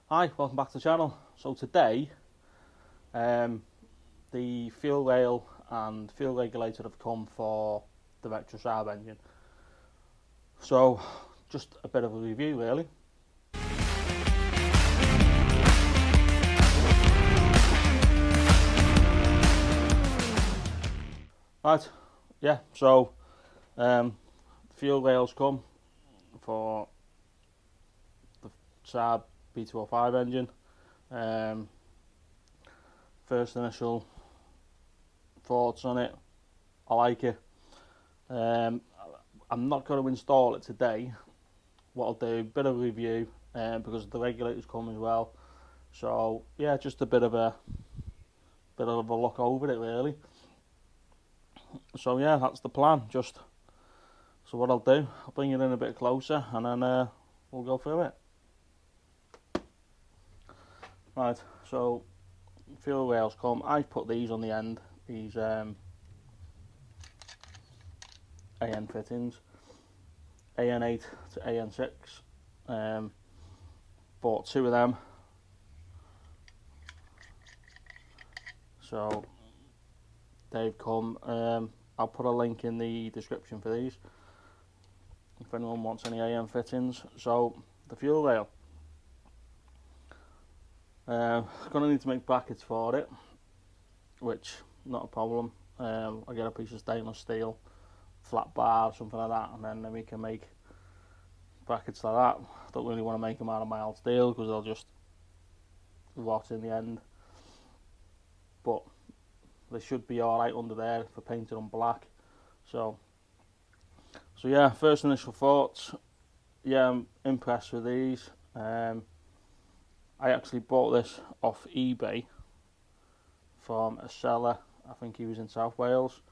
Hi, welcome back to the channel. So today, the fuel rail and fuel regulator have come for the Vectra Saab engine. So just a bit of a review really. Right, yeah, so fuel rails come for the Saab B205 engine. First initial thoughts on it, I like it. I'm not going to install it today. What I'll do, a bit of a review, because the regulators come as well. So yeah, just a bit of a look over it really. So yeah, that's the plan. So what I'll do, I'll bring it in a bit closer and then we'll go through it. Right, so fuel rails come. I put these on the end. These AN fittings, AN8 to AN6. Bought two of them. So they've come. I'll put a link in the description for these if anyone wants any AN fittings. So the fuel rail, gonna need to make brackets for it, which not a problem. I'll get a piece of stainless steel, flat bar, something like that, and then we can make brackets like that. I don't really want to make them out of mild steel because they'll just rot in the end, but they should be alright under there for painting them black. So yeah, first initial thoughts. Yeah, I'm impressed with these. I actually bought this off eBay from a seller. I think he was in South Wales,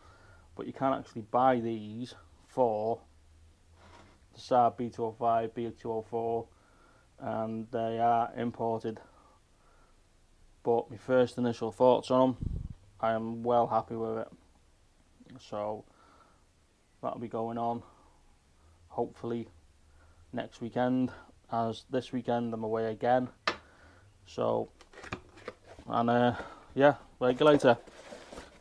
but you can't actually buy these for the Saab B205, B204, and they are imported. But my first initial thoughts on them, I am well happy with it. So that'll be going on hopefully next weekend, as this weekend I'm away again. So, and yeah, regulator.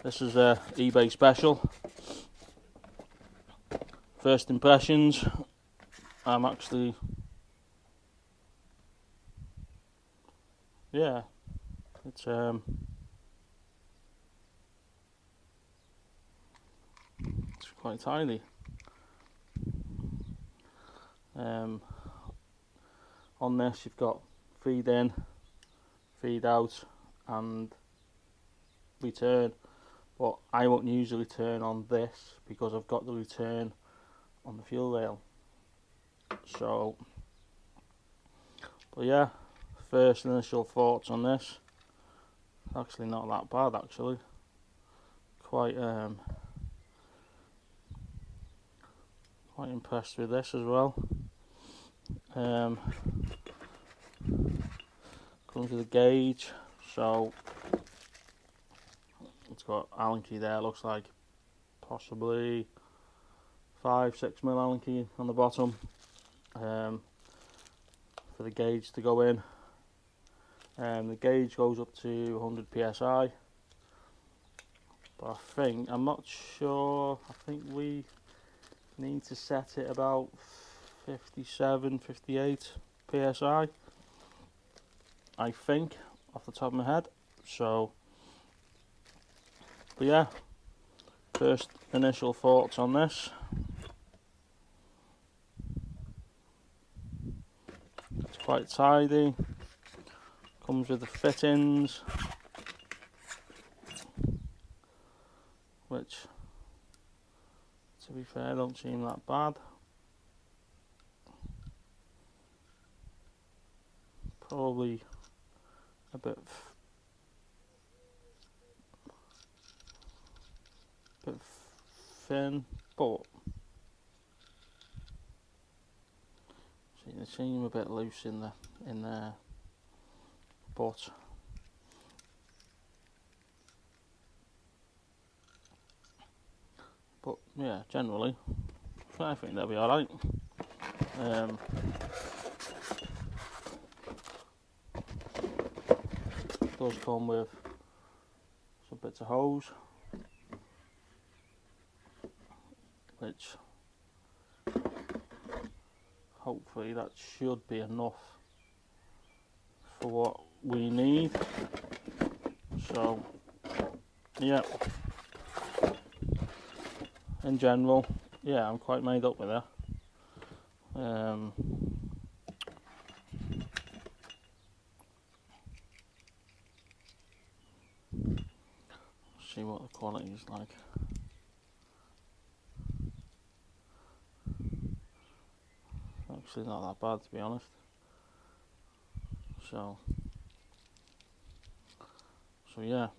This is a eBay special. First impressions, I'm actually, yeah, it's quite tiny. On this you've got feed in, feed out and return, but I won't use the return on this because I've got the return on the fuel rail. So, but yeah, first initial thoughts on this, actually not that bad actually. Quite impressed with this as well. Comes with a gauge, so it's got Allen key there, looks like possibly 5-6 mil Allen key on the bottom, for the gauge to go in. The gauge goes up to 100 psi, but I'm not sure, I think we need to set it about 57-58 psi, I think, off the top of my head. So, but yeah, first initial thoughts on this. It's quite tidy. Comes with the fittings, which, to be fair, don't seem that bad. Probably a bit thin, but see, they seem a bit loose in there, but yeah, generally I think they'll be alright. does come with some bits of hose, which hopefully that should be enough for what we need. So yeah, in general, yeah, I'm quite made up with it. See what the quality is like. Actually not that bad, to be honest. So yeah,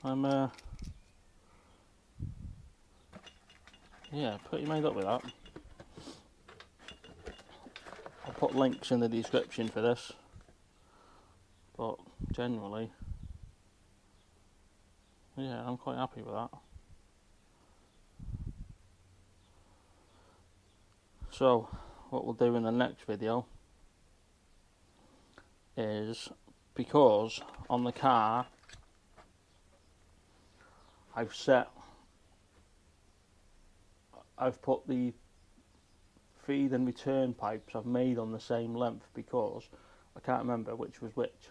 I'm yeah, pretty made up with that. I'll put links in the description for this, but generally, yeah, I'm quite happy with that. So what we'll do in the next video is, because on the car I've put the feed and return pipes I've made on the same length, because I can't remember which was which.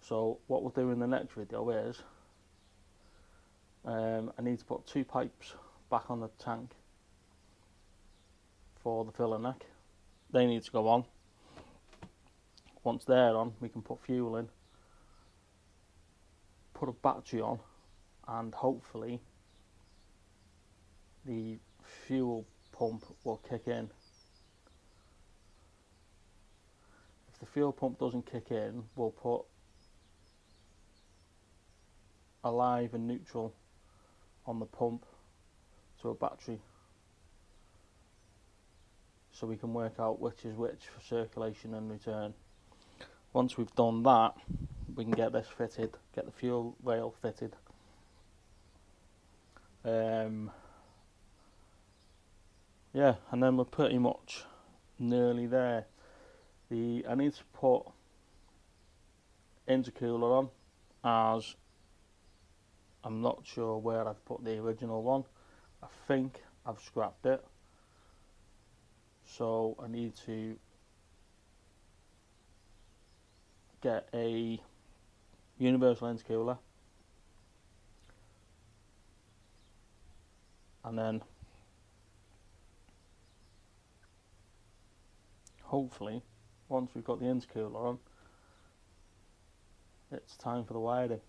So what we'll do in the next video is I need to put 2 pipes back on the tank for the filler neck. They need to go on. Once they're on, we can put fuel in, put a battery on, and hopefully the fuel pump will kick in. If the fuel pump doesn't kick in, we'll put a live and neutral on the pump to a battery, so we can work out which is which for circulation and return. Once we've done that, we can get this fitted, get the fuel rail fitted. Yeah, and then we're pretty much nearly there. I need to put intercooler on, as I'm not sure where I've put the original one. I think I've scrapped it, so I need to get a universal intercooler, and then hopefully once we've got the intercooler on, it's time for the wiring.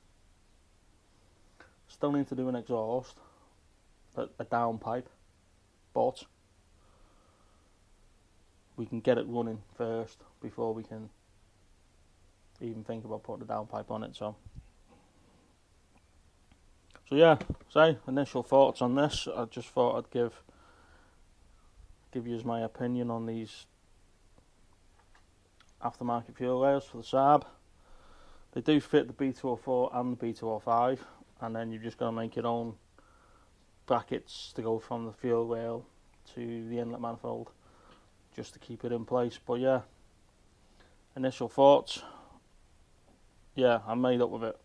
Still need to do an exhaust, a down pipe, but we can get it running first before we can even think about putting a down pipe on it. So yeah, initial thoughts on this. I just thought I'd give you my opinion on these aftermarket fuel rails for the Saab. They do fit the B204 and the B205, and then you've just got to make your own brackets to go from the fuel rail to the inlet manifold, just to keep it in place. But yeah, initial thoughts, yeah, I'm made up with it.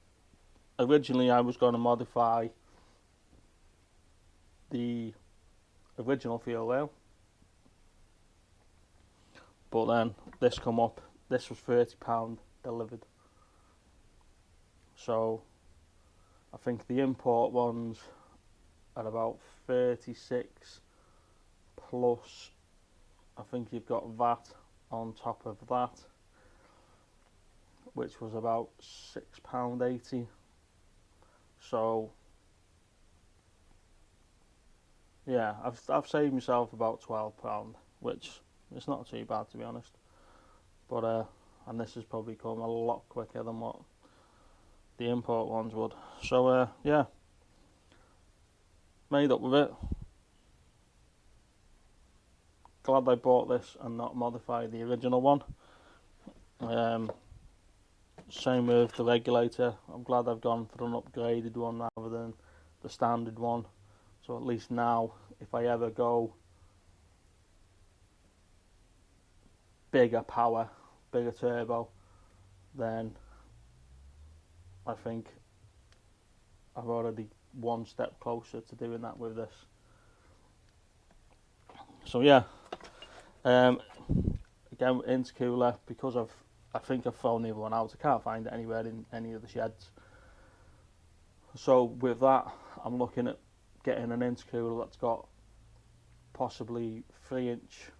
Originally I was going to modify the original fuel rail, but then this come up. This was £30 delivered, so I think the import ones are about 36 plus, I think you've got VAT on top of that, which was about £6.80. So yeah, I've saved myself about £12, which is not too bad, to be honest. But and this has probably come a lot quicker than what the import ones would. So yeah, made up with it. Glad I bought this and not modified the original one. Same with the regulator. I'm glad I've gone for an upgraded one rather than the standard one. So at least now, if I ever go bigger power, bigger turbo, then I think I've already one step closer to doing that with this. So yeah, again, intercooler, because I think I've thrown the other one out. I can't find it anywhere in any of the sheds. So with that, I'm looking at getting an intercooler that's got possibly 3-inch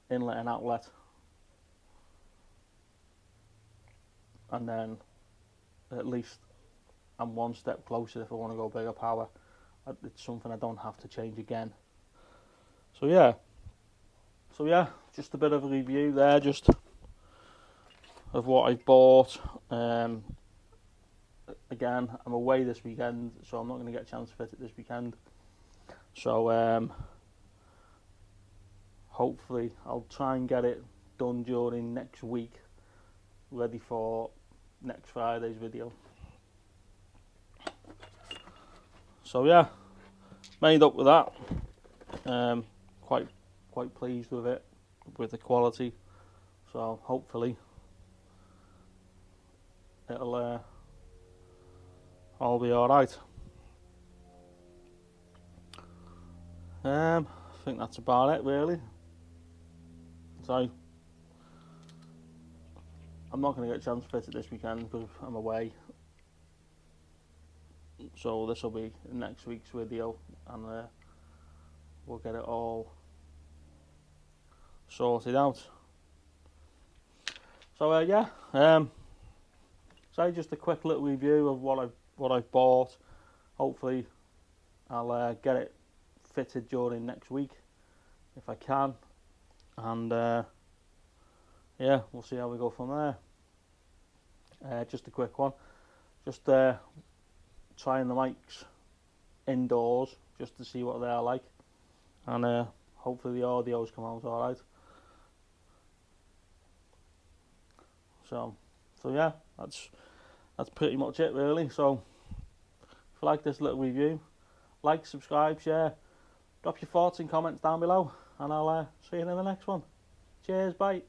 inlet and outlet, and then at least I'm one step closer if I want to go bigger power. It's something I don't have to change again. So yeah, just a bit of a review there, just of what I've bought. Again, I'm away this weekend, so I'm not going to get a chance to fit it this weekend. So hopefully I'll try and get it done during next week, ready for next Friday's video. So yeah, made up with that. Quite pleased with it, with the quality. So hopefully it'll all be alright. I think that's about it really. So I'm not going to get a chance to fit it this weekend because I'm away. So this will be next week's video, and we'll get it all sorted out. So yeah, so just a quick little review of what I've bought. Hopefully I'll get it fitted during next week if I can, and yeah, we'll see how we go from there. Just a quick one, just trying the mics indoors just to see what they're like, and hopefully the audio's come out alright. So yeah, that's pretty much it really. So if you like this little review, like, subscribe, share, drop your thoughts and comments down below, and I'll see you in the next one. Cheers, bye.